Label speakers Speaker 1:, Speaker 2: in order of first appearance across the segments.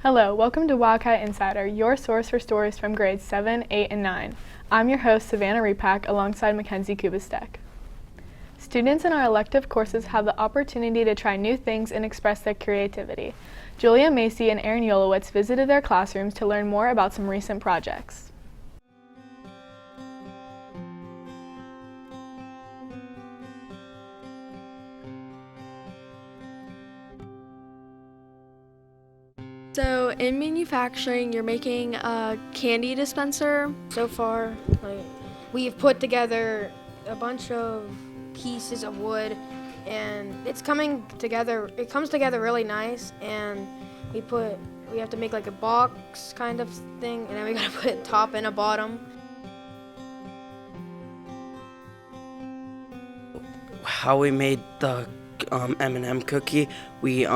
Speaker 1: Hello, welcome to Wildcat Insider, your source for stories from grades 7, 8, and 9. I'm your host, Savannah Repack, alongside Mackenzie Kubistek. Students in our elective courses have the opportunity to try new things and express their creativity. Julia Macy and Aaron Yolowitz visited their classrooms to learn more about some recent projects.
Speaker 2: So in manufacturing, you're making a candy dispenser.
Speaker 3: So far, we've put together a bunch of pieces of wood, and it's coming together. It comes together really nice, and we have to make like a box kind of thing, and then we gotta put a top and a bottom.
Speaker 4: How we made the M&M cookie, we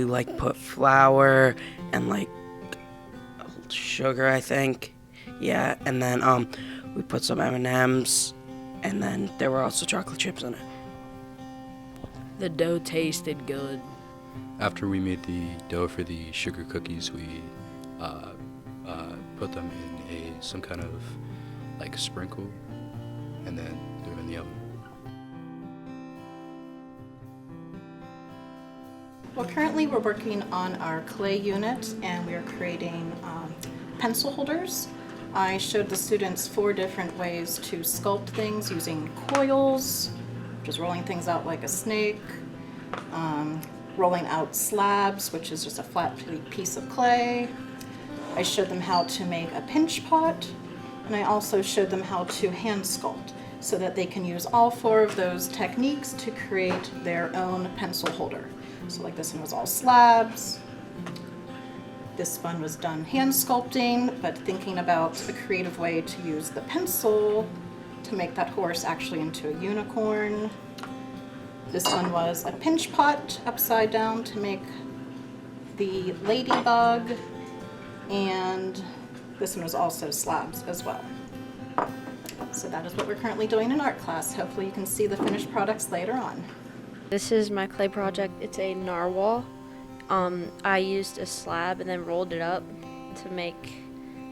Speaker 4: like put flour and like sugar, I think, yeah, and then we put some M&Ms, and then there were also chocolate chips in it.
Speaker 5: The dough tasted good.
Speaker 6: After we made the dough for the sugar cookies, we put them in some kind of like sprinkle, and then threw them in the oven.
Speaker 7: Well, currently we're working on our clay unit, and we are creating pencil holders. I showed the students 4 different ways to sculpt things using coils, just rolling things out like a snake, rolling out slabs, which is just a flat piece of clay. I showed them how to make a pinch pot, and I also showed them how to hand sculpt so that they can use all 4 of those techniques to create their own pencil holder. So like this one was all slabs. This one was done hand sculpting, but thinking about a creative way to use the pencil to make that horse actually into a unicorn. This one was a pinch pot upside down to make the ladybug. And this one was also slabs as well. So that is what we're currently doing in art class. Hopefully you can see the finished products later on.
Speaker 2: This is my clay project. It's a narwhal. I used a slab and then rolled it up to make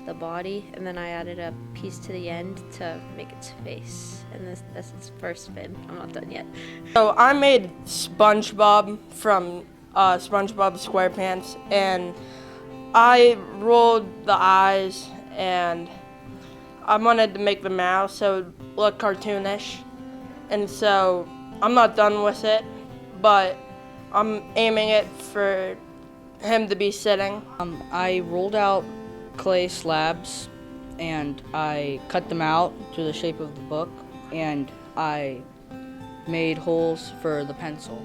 Speaker 2: the body, and then I added a piece to the end to make its face. And this is its first fin. I'm not done yet.
Speaker 5: So I made SpongeBob from SpongeBob SquarePants, and I rolled the eyes, and I wanted to make the mouth so it looked cartoonish, and so I'm not done with it, but I'm aiming it for him to be sitting.
Speaker 8: I rolled out clay slabs, and I cut them out to the shape of the book, and I made holes for the pencil.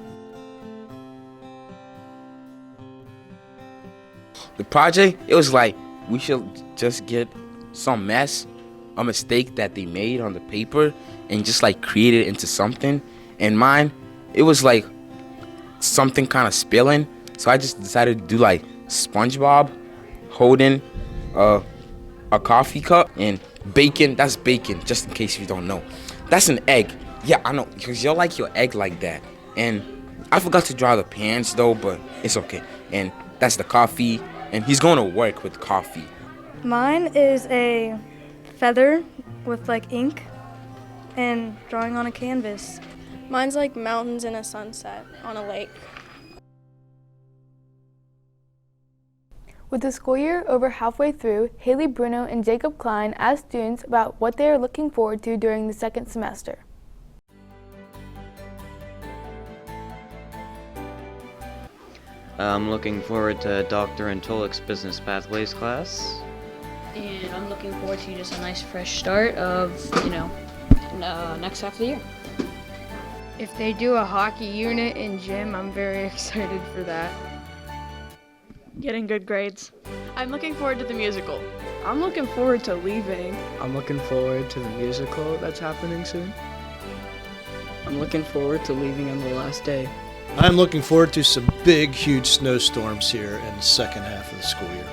Speaker 9: The project, it was like we should just get some mess, a mistake that they made on the paper, and just like create it into something. And mine, it was like something kind of spilling, so I just decided to do like SpongeBob holding a coffee cup, and bacon. That's bacon, just in case you don't know. That's an egg. Yeah, I know, because you like your egg like that. And I forgot to draw the pants though, but it's okay. And that's the coffee, and he's going to work with coffee.
Speaker 10: Mine is a feather with like ink and drawing on a canvas.
Speaker 2: Mine's like mountains and a sunset on a lake.
Speaker 1: With the school year over halfway through, Haley Bruno and Jacob Klein asked students about what they are looking forward to during the second semester.
Speaker 11: I'm looking forward to Dr. Antolik's Business Pathways class.
Speaker 12: And I'm looking forward to just a nice fresh start of, next half of the year.
Speaker 13: If they do a hockey unit in gym, I'm very excited for that.
Speaker 1: Getting good grades.
Speaker 2: I'm looking forward to the musical.
Speaker 13: I'm looking forward to leaving.
Speaker 14: I'm looking forward to the musical that's happening soon. I'm looking forward to leaving on the last day.
Speaker 15: I'm looking forward to some big, huge snowstorms here in the second half of the school year.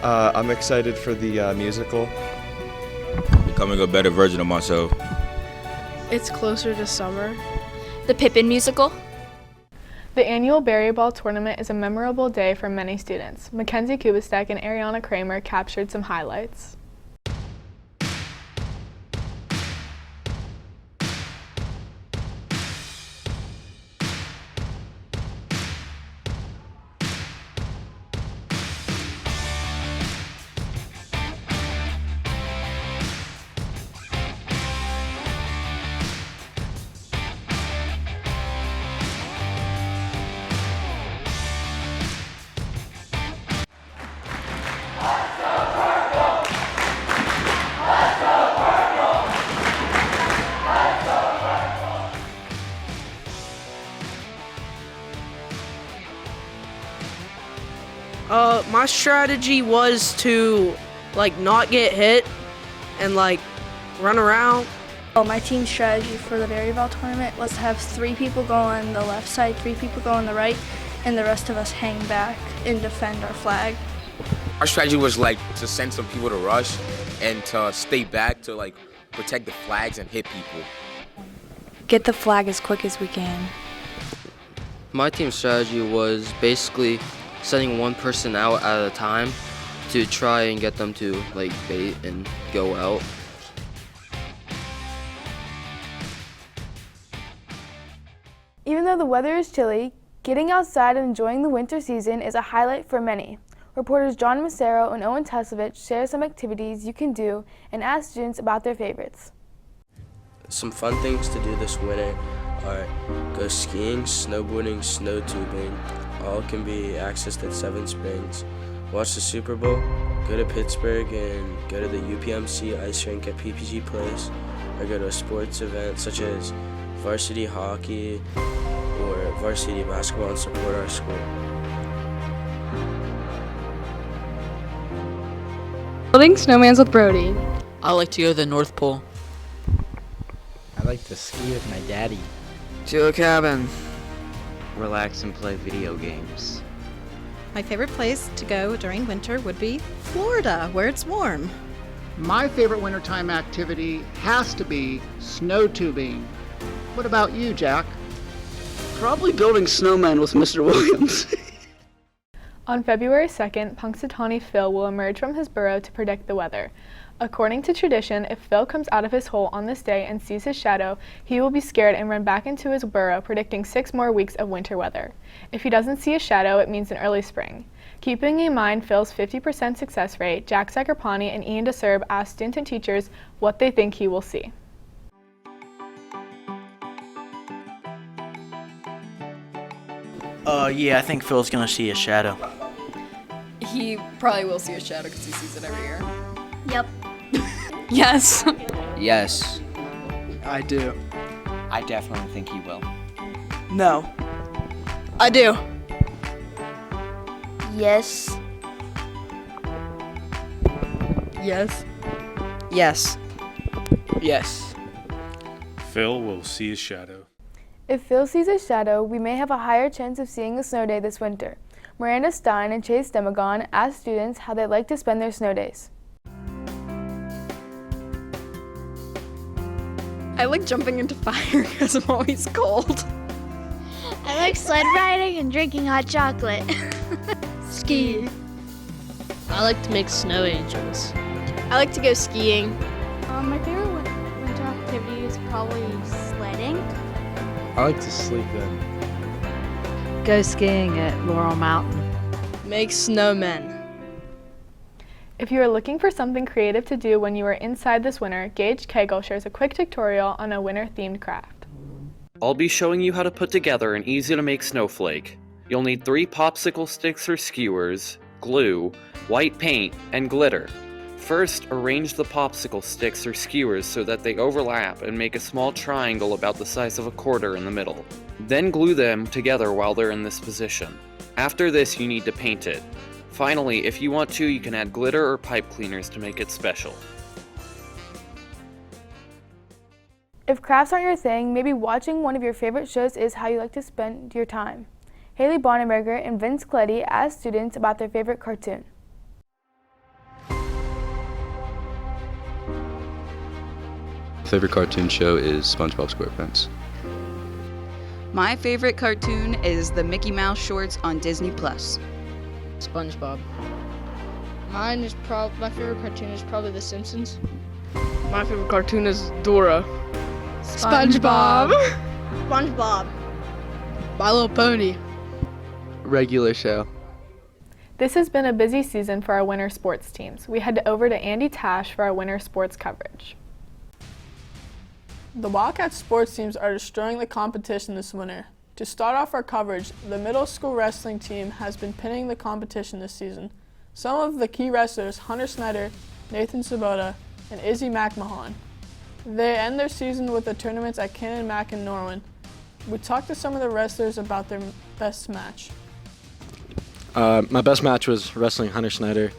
Speaker 16: I'm excited for the musical.
Speaker 17: Becoming a better version of myself.
Speaker 13: It's closer to summer.
Speaker 2: The Pippin musical.
Speaker 1: The annual Berry Ball tournament is a memorable day for many students. Mackenzie Kubistek and Ariana Kramer captured some highlights.
Speaker 5: My strategy was to not get hit and run around.
Speaker 10: Well, my team's strategy for the Berry Ball tournament was to have 3 people go on the left side, 3 people go on the right, and the rest of us hang back and defend our flag.
Speaker 9: Our strategy was to send some people to rush and to stay back to protect the flags and hit people.
Speaker 18: Get the flag as quick as we can.
Speaker 19: My team's strategy was basically sending one person out at a time to try and get them to bait and go out.
Speaker 1: Even though the weather is chilly, getting outside and enjoying the winter season is a highlight for many. Reporters John Massero and Owen Tesovich share some activities you can do and ask students about their favorites.
Speaker 19: Some fun things to do this winter are go skiing, snowboarding, snow tubing. All can be accessed at Seven Springs. Watch the Super Bowl, go to Pittsburgh and go to the UPMC ice rink at PPG Place, or go to a sports event such as varsity hockey or varsity basketball and support our school.
Speaker 12: Building snowmans with Brody.
Speaker 20: I like to go to the North Pole.
Speaker 21: I like to ski with my daddy.
Speaker 22: To a cabin.
Speaker 11: Relax and play video games.
Speaker 23: My favorite place to go during winter would be Florida, where it's warm.
Speaker 24: My favorite wintertime activity has to be snow tubing. What about you, Jack?
Speaker 25: Probably building snowmen with Mr. Williams.
Speaker 1: On February 2nd, Punxsutawney Phil will emerge from his burrow to predict the weather. According to tradition, if Phil comes out of his hole on this day and sees his shadow, he will be scared and run back into his burrow, predicting 6 more weeks of winter weather. If he doesn't see a shadow, it means an early spring. Keeping in mind Phil's 50% success rate, Jack Sakarpani and Ian DeSerb asked students and teachers what they think he will see.
Speaker 26: Yeah, I think Phil's gonna see a shadow.
Speaker 27: He probably will see a shadow because he sees it every year.
Speaker 18: Yep.
Speaker 12: Yes.
Speaker 21: Yes.
Speaker 14: I do.
Speaker 21: I definitely think he will.
Speaker 5: No.
Speaker 27: I do.
Speaker 18: Yes.
Speaker 27: Yes.
Speaker 5: Yes.
Speaker 14: Yes.
Speaker 28: Phil will see his shadow.
Speaker 1: If Phil sees a shadow, we may have a higher chance of seeing a snow day this winter. Miranda Stein and Chase Demagon asked students how they like to spend their snow days.
Speaker 12: I like jumping into fire because I'm always cold.
Speaker 18: I like sled riding and drinking hot chocolate.
Speaker 2: Ski. I like to make snow angels.
Speaker 12: I like to go skiing.
Speaker 10: My favorite winter activity is probably sledding.
Speaker 21: I like to sleep in.
Speaker 29: Go skiing at Laurel Mountain.
Speaker 5: Make snowmen.
Speaker 1: If you are looking for something creative to do when you are inside this winter, Gage Kegel shares a quick tutorial on a winter-themed craft.
Speaker 30: I'll be showing you how to put together an easy-to-make snowflake. You'll need 3 popsicle sticks or skewers, glue, white paint, and glitter. First, arrange the popsicle sticks or skewers so that they overlap and make a small triangle about the size of a quarter in the middle. Then glue them together while they're in this position. After this, you need to paint it. Finally, if you want to, you can add glitter or pipe cleaners to make it special.
Speaker 1: If crafts aren't your thing, maybe watching one of your favorite shows is how you like to spend your time. Haley Bonneberger and Vince Coletti asked students about their favorite cartoon.
Speaker 6: Favorite cartoon show is SpongeBob SquarePants.
Speaker 3: My favorite cartoon is the Mickey Mouse shorts on Disney+.
Speaker 12: SpongeBob.
Speaker 10: My favorite cartoon is probably The Simpsons.
Speaker 5: My favorite cartoon is Dora.
Speaker 10: SpongeBob.
Speaker 3: SpongeBob.
Speaker 10: My Little Pony.
Speaker 4: Regular show.
Speaker 1: This has been a busy season for our winter sports teams. We head over to Andy Tash for our winter sports coverage.
Speaker 7: The Wildcat sports teams are destroying the competition this winter. To start off our coverage, the middle school wrestling team has been pinning the competition this season. Some of the key wrestlers, Hunter Snyder, Nathan Sabota, and Izzy McMahon. They end their season with the tournaments at Cannon Mac and Norwin. We talked to some of the wrestlers about their best match.
Speaker 8: My best match was wrestling Hunter Snyder.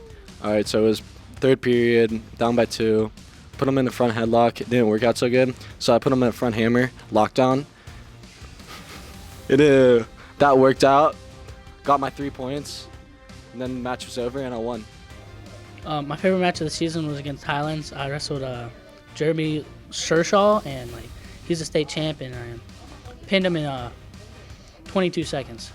Speaker 8: Alright, so it was third period, down by 2. Put him in the front headlock. It didn't work out so good, so I put him in a front hammer, lockdown. That worked out. Got my 3 points, and then the match was over, and I won.
Speaker 9: My favorite match of the season was against Highlands. I wrestled Jeremy Shershaw, and he's a state champ, and I pinned him in 22 seconds.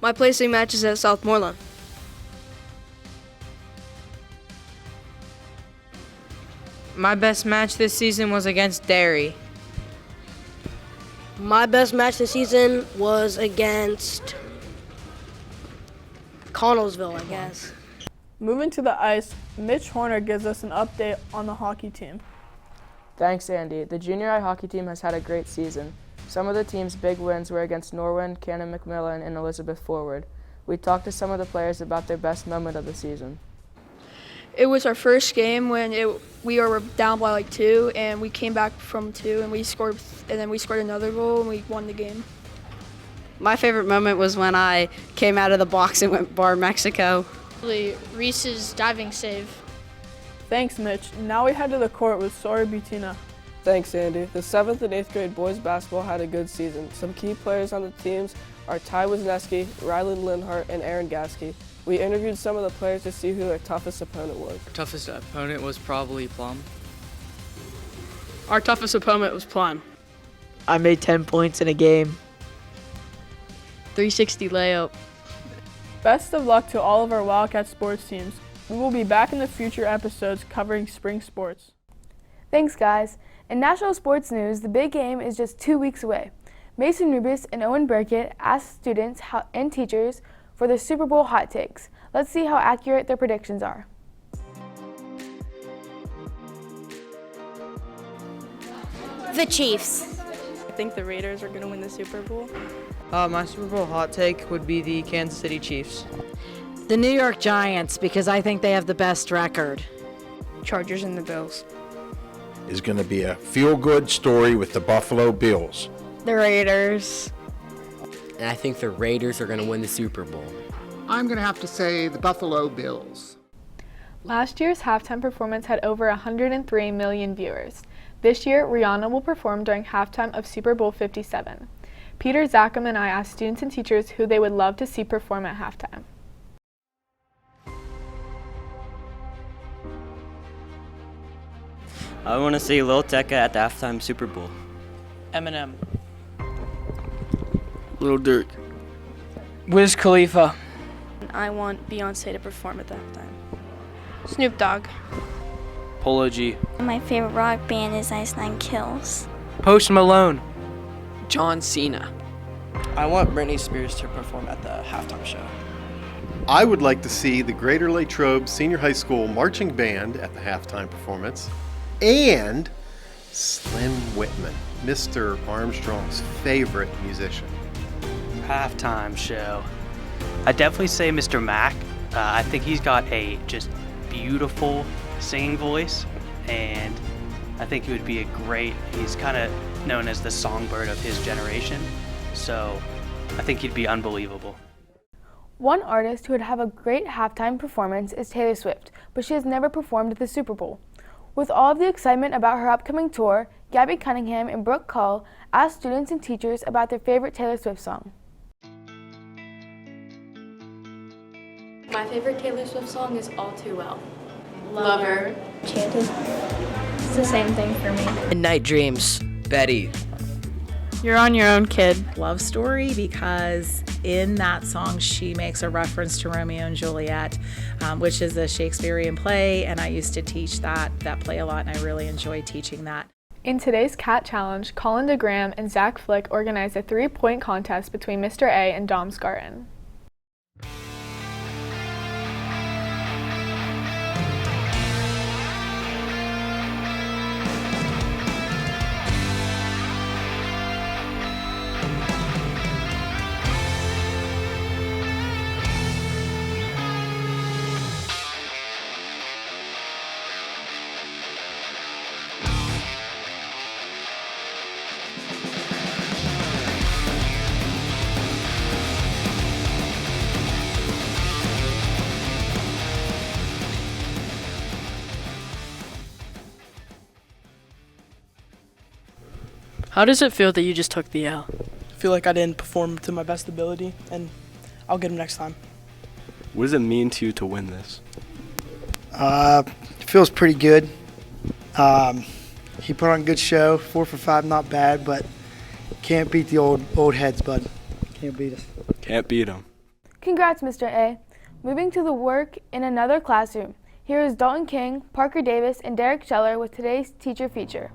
Speaker 13: My placing match is at Southmoreland.
Speaker 15: My best match this season was against Derry.
Speaker 13: My best match this season was against Connellsville, I guess.
Speaker 7: Moving to the ice, Mitch Horner gives us an update on the hockey team.
Speaker 5: Thanks, Andy. The junior high hockey team has had a great season. Some of the team's big wins were against Norwin, Cannon McMillan, and Elizabeth Forward. We talked to some of the players about their best moment of the season.
Speaker 10: It was our first game when we were down by 2, and we came back from 2, and we scored another goal, and we won the game.
Speaker 3: My favorite moment was when I came out of the box and went bar Mexico.
Speaker 10: Reese's diving save.
Speaker 7: Thanks, Mitch. Now we head to the court with Sori Butina.
Speaker 5: Thanks, Andy. The 7th and 8th grade boys basketball had a good season. Some key players on the teams are Ty Wisniewski, Riley Linhart, and Aaron Gasky. We interviewed some of the players to see who their toughest opponent was.
Speaker 14: Our toughest opponent was probably Plum.
Speaker 7: Our toughest opponent was Plum.
Speaker 21: I made 10 points in a game.
Speaker 10: 360 layup.
Speaker 7: Best of luck to all of our Wildcat sports teams. We will be back in the future episodes covering spring sports.
Speaker 1: Thanks, guys. In national sports news, the big game is just 2 weeks away. Mason Rubis and Owen Burkett asked students and teachers for their Super Bowl hot takes. Let's see how accurate their predictions are.
Speaker 16: The Chiefs.
Speaker 7: I think the Raiders are going to win the Super Bowl.
Speaker 25: My Super Bowl hot take would be the Kansas City Chiefs.
Speaker 29: The New York Giants, because I think they have the best record.
Speaker 10: Chargers and the Bills.
Speaker 17: Is going to be a feel-good story with the Buffalo Bills.
Speaker 10: The Raiders.
Speaker 21: And I think the Raiders are going to win the Super Bowl.
Speaker 24: I'm going to have to say the Buffalo Bills.
Speaker 1: Last year's halftime performance had over 103 million viewers. This year, Rihanna will perform during halftime of Super Bowl 57. Peter Zackham and I asked students and teachers who they would love to see perform at halftime.
Speaker 19: I want to see Lil Tecca at the halftime Super Bowl.
Speaker 14: Eminem.
Speaker 25: Lil Durk.
Speaker 14: Wiz Khalifa.
Speaker 10: I want Beyonce to perform at the halftime. Snoop Dogg.
Speaker 14: Polo G.
Speaker 18: My favorite rock band is Ice Nine Kills.
Speaker 14: Post Malone.
Speaker 21: John Cena.
Speaker 5: I want Britney Spears to perform at the halftime show.
Speaker 31: I would like to see the Greater Latrobe Senior High School Marching Band at the halftime performance, and Slim Whitman, Mr. Armstrong's favorite musician.
Speaker 32: Halftime show. I'd definitely say Mr. Mack. I think he's got a just beautiful singing voice, and I think he would be he's kind of known as the songbird of his generation, so I think he'd be unbelievable.
Speaker 1: One artist who would have a great halftime performance is Taylor Swift, but she has never performed at the Super Bowl. With all of the excitement about her upcoming tour, Gabby Cunningham and Brooke Cull asked students and teachers about their favorite Taylor Swift song.
Speaker 2: My favorite Taylor Swift song is All Too Well. Love her.
Speaker 10: Enchanted. It's the same thing for me.
Speaker 4: Midnight Dreams. Betty.
Speaker 7: You're on Your Own, Kid.
Speaker 6: Love Story, because in that song she makes a reference to Romeo and Juliet, which is a Shakespearean play, and I used to teach that play a lot, and I really enjoy teaching that.
Speaker 1: In today's Cat Challenge, Colin DeGram and Zach Flick organized a 3-point contest between Mr. A and Dom Scarton.
Speaker 11: How does it feel that you just took the L?
Speaker 12: I feel like I didn't perform to my best ability, and I'll get them next time.
Speaker 20: What does it mean to you to win this?
Speaker 22: It feels pretty good. He put on a good show, 4 for 5, not bad, but can't beat the old heads, bud. Can't beat us.
Speaker 20: Can't beat them.
Speaker 1: Congrats, Mr. A. Moving to the work in another classroom, here is Dalton King, Parker Davis, and Derek Scheller with today's teacher feature.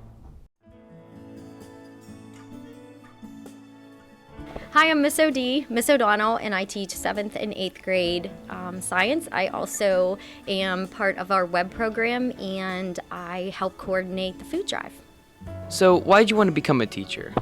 Speaker 23: Hi, I'm Miss O.D., Miss O'Donnell, and I teach 7th and 8th grade science. I also am part of our web program, and I help coordinate the food drive.
Speaker 4: So why did you want to become a teacher?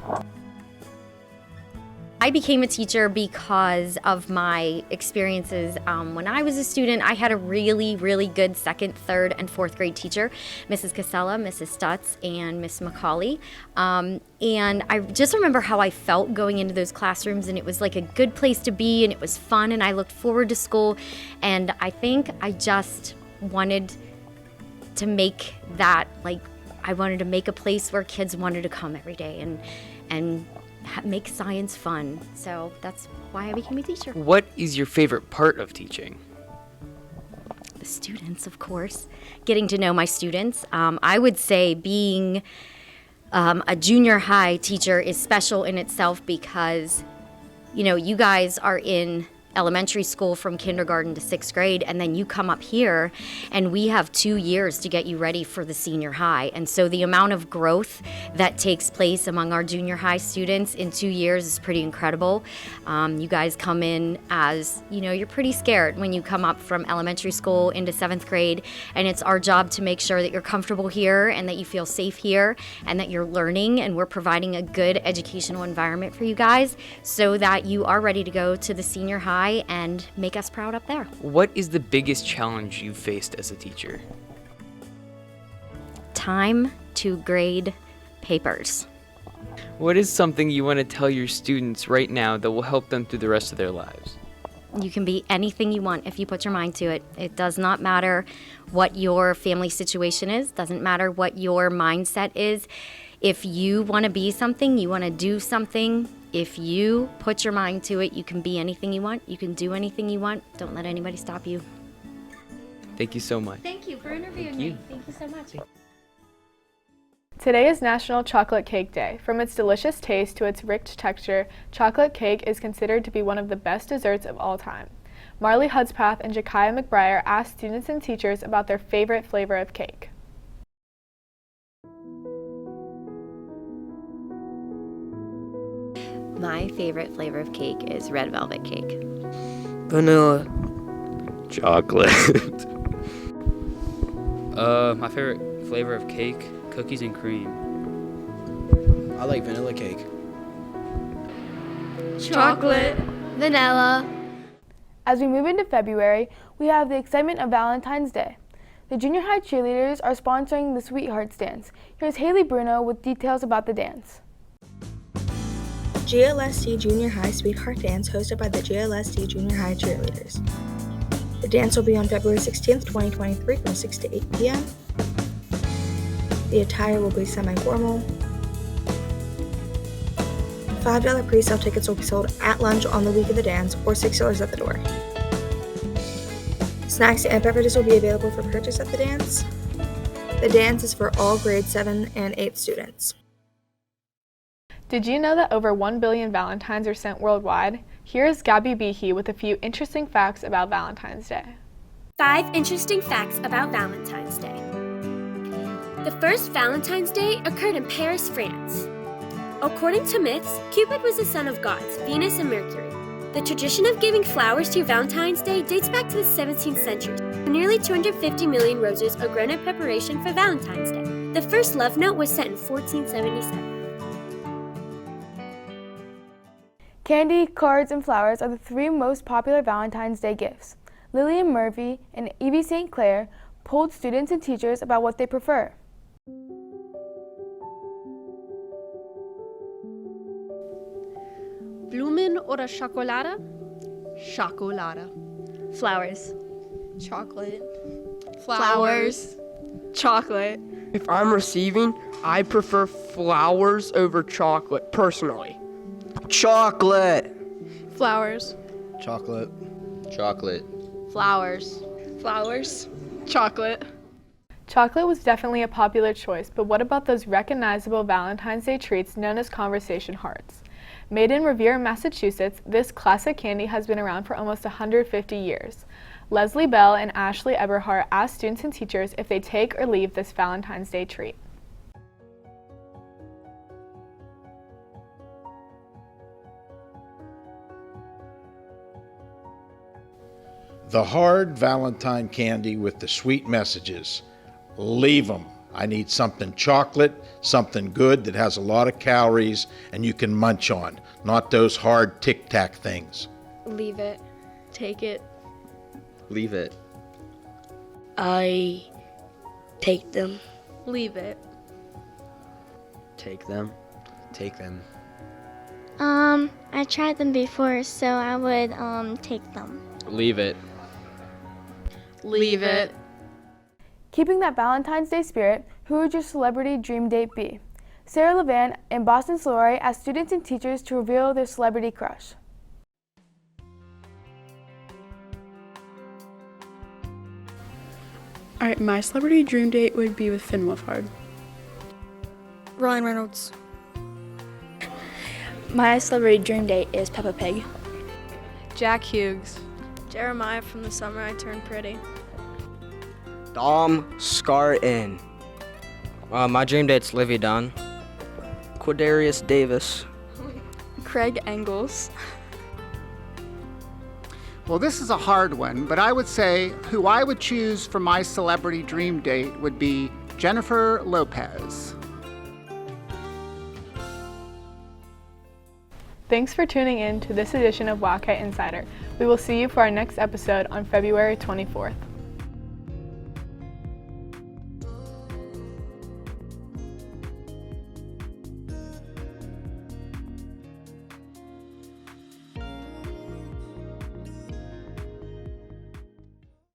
Speaker 23: I became a teacher because of my experiences. When I was a student, I had a really, really good 2nd, 3rd, and 4th grade teacher, Mrs. Casella, Mrs. Stutz, and Miss McCauley. And I just remember how I felt going into those classrooms, and it was like a good place to be, and it was fun, and I looked forward to school. And I think I just wanted to make that, I wanted to make a place where kids wanted to come every day and make science fun. So that's why I became a teacher.
Speaker 4: What is your favorite part of teaching?
Speaker 23: The students, of course. Getting to know my students. I would say being a junior high teacher is special in itself because, you guys are in elementary school from kindergarten to 6th grade, and then you come up here and we have 2 years to get you ready for the senior high. And so the amount of growth that takes place among our junior high students in 2 years is pretty incredible. You guys come in as, you're pretty scared when you come up from elementary school into 7th grade, and it's our job to make sure that you're comfortable here and that you feel safe here and that you're learning, and we're providing a good educational environment for you guys so that you are ready to go to the senior high and make us proud up there.
Speaker 4: What is the biggest challenge you've faced as a teacher?
Speaker 23: Time to grade papers.
Speaker 4: What is something you want to tell your students right now that will help them through the rest of their lives?
Speaker 23: You can be anything you want if you put your mind to it. It does not matter what your family situation is, doesn't matter what your mindset is. If you want to be something, you want to do something, if you put your mind to it, you can be anything you want, you can do anything you want. Don't let anybody stop you.
Speaker 4: Thank you so much.
Speaker 23: Thank you for interviewing me. Thank you so much.
Speaker 1: Today is National Chocolate Cake Day. From its delicious taste to its rich texture, chocolate cake is considered to be one of the best desserts of all time. Marley Hudspeth and Jakiah McBriar asked students and teachers about their favorite flavor of cake.
Speaker 26: My favorite flavor of cake is red velvet cake.
Speaker 4: Vanilla.
Speaker 19: Chocolate.
Speaker 27: My favorite flavor of cake, cookies and cream.
Speaker 21: I like vanilla cake.
Speaker 18: Chocolate. Vanilla.
Speaker 1: As we move into February, we have the excitement of Valentine's Day. The junior high cheerleaders are sponsoring the Sweethearts Dance. Here's Haley Bruno with details about the dance.
Speaker 28: GLSD Junior High Sweetheart Dance hosted by the GLSD Junior High cheerleaders. The dance will be on February 16th, 2023 from 6 to 8 p.m. The attire will be semi-formal. $5 pre-sale tickets will be sold at lunch on the week of the dance, or $6 at the door. Snacks and beverages will be available for purchase at the dance. The dance is for all grades 7 and 8 students.
Speaker 1: Did you know that over 1 billion Valentines are sent worldwide? Here is Gabby Behe with a few interesting facts about Valentine's Day.
Speaker 3: 5 interesting facts about Valentine's Day. The first Valentine's Day occurred in Paris, France. According to myths, Cupid was the son of gods, Venus and Mercury. The tradition of giving flowers to Valentine's Day dates back to the 17th century. Nearly 250 million roses are grown in preparation for Valentine's Day. The first love note was sent in 1477.
Speaker 8: Candy, cards, and flowers are the 3 most popular Valentine's Day gifts. Lillian Murphy and Evie St. Clair polled students and teachers about what they prefer.
Speaker 9: Blumen oder Schokolade? Schokolade.
Speaker 13: Flowers.
Speaker 9: Chocolate.
Speaker 13: Flowers.
Speaker 9: Chocolate.
Speaker 14: If I'm receiving, I prefer flowers over chocolate, personally.
Speaker 15: Chocolate.
Speaker 9: Flowers.
Speaker 21: Chocolate.
Speaker 15: Chocolate.
Speaker 13: Flowers.
Speaker 9: Flowers. Chocolate.
Speaker 1: Chocolate was definitely a popular choice, but what about those recognizable Valentine's Day treats known as conversation hearts? Made in Revere, Massachusetts, this classic candy has been around for almost 150 years. Leslie Bell and Ashley Eberhardt asked students and teachers if they take or leave this Valentine's Day treat.
Speaker 16: The hard Valentine candy with the sweet messages. Leave them. I need something chocolate, something good that has a lot of calories and you can munch on, not those hard Tic Tac things.
Speaker 13: Leave it. Take it.
Speaker 15: Leave it.
Speaker 13: I take them.
Speaker 9: Leave it.
Speaker 15: Take them. Take them.
Speaker 18: I tried them before, so I would take them.
Speaker 15: Leave it.
Speaker 9: Leave it.
Speaker 8: Keeping that Valentine's Day spirit, who would your celebrity dream date be? Sarah Levan and Boston Slory asked students and teachers to reveal their celebrity crush.
Speaker 12: Alright, my celebrity dream date would be with Finn Wolfhard.
Speaker 10: Ryan Reynolds.
Speaker 13: My celebrity dream date is Peppa Pig.
Speaker 9: Jack Hughes.
Speaker 10: Jeremiah from The Summer I Turned Pretty.
Speaker 15: Dom Scarton.
Speaker 14: My dream date's Livy Dunn.
Speaker 15: Quadarius Davis.
Speaker 9: Craig Engels.
Speaker 17: Well, this is a hard one, but I would say who I would choose for my celebrity dream date would be Jennifer Lopez.
Speaker 1: Thanks for tuning in to this edition of Wildcat Insider. We will see you for our next episode on February 24th.